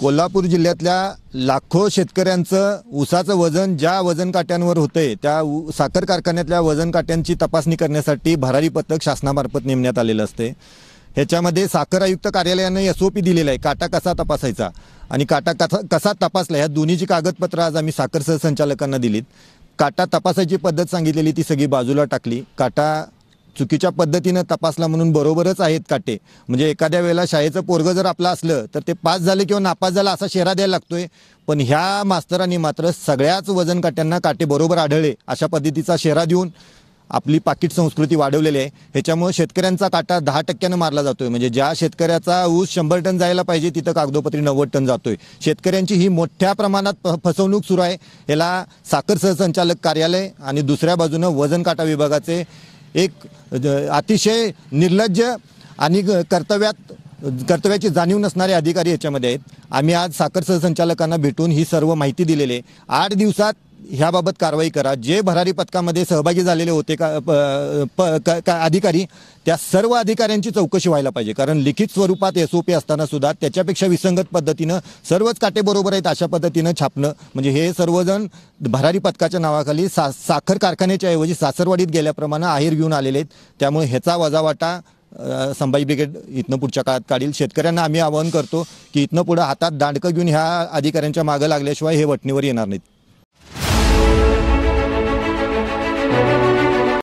कोल्हापूर जिल्ह्यातल्या लाखो शेतकऱ्यांचं ऊसाचं वजन ज्या वजन काट्यांवर होतंय त्या साखर कारखान्यातल्या वजन काट्यांची तपासणी करण्यासाठी भरारी पथक शासनामार्फत नेमण्यात आलेलं असते। ह्याच्यामध्ये साखर आयुक्त कार्यालयाने SOP दिलेला आहे, काटा कसा तपासायचा आणि काटा कसा तपासला ह्या दोन्हीची कागदपत्र आज आम्ही साखर सहसंचालकांना दिलीत। काटा तपासायची पद्धत सांगितलेली ती सगळी बाजूला टाकली। काटा चुकीच्या पद्धतीने तपासला म्हणून बरोबरच आहेत काटे, म्हणजे एखाद्या वेळेला शाळेचं पोरगं जर आपलं असलं तर ते पास झाले किंवा नापास झाला असा शेरा द्यायला लागतोय, पण ह्या मास्तरांनी मात्र सगळ्याच वजन काट्यांना काटे बरोबर आढळले अशा पद्धतीचा शेरा देऊन आपली पाकिट संस्कृती वाढवलेली आहे। ह्याच्यामुळे शेतकऱ्यांचा काटा 10% मारला जातोय, म्हणजे ज्या शेतकऱ्याचा ऊस 100 टन जायला पाहिजे तिथं कागदोपत्री 90 टन जातोय। शेतकऱ्यांची ही मोठ्या प्रमाणात फसवणूक सुरू आहे। याला साखर सहसंचालक कार्यालय आणि दुसऱ्या बाजूनं वजन काटा विभागाचे एक अतिशय निर्लज्ज आणि कर्तव्याची जाणीव नसणारे अधिकारी याच्यामध्ये आहेत। आम्ही आज साखर सहसंचालकांना भेटून ही सर्व माहिती दिलेली आहे। 8 दिवसात ह्याबाबत कारवाई करा। जे भरारी पथकामध्ये सहभागी झालेले होते अधिकारी त्या सर्व अधिकाऱ्यांची चौकशी व्हायला पाहिजे, कारण लिखित स्वरूपात SOP असताना सुद्धा त्याच्यापेक्षा विसंगत पद्धतीनं सर्वच काटे बरोबर आहेत अशा पद्धतीनं छापणं, म्हणजे हे सर्वजण भरारी पथकाच्या नावाखाली साखर कारखान्याच्या ऐवजी सासरवाडीत गेल्याप्रमाणे आहेर घेऊन आलेले आहेत। त्यामुळे ह्याचा वजावाटा संभाजी ब्रिगेड इथनं पुढच्या काळात काढील। शेतकऱ्यांना आम्ही आवाहन करतो की इथनं पुढे हातात दांडकं घेऊन ह्या अधिकाऱ्यांच्या मागे लागल्याशिवाय हे वटणीवर येणार नाहीत।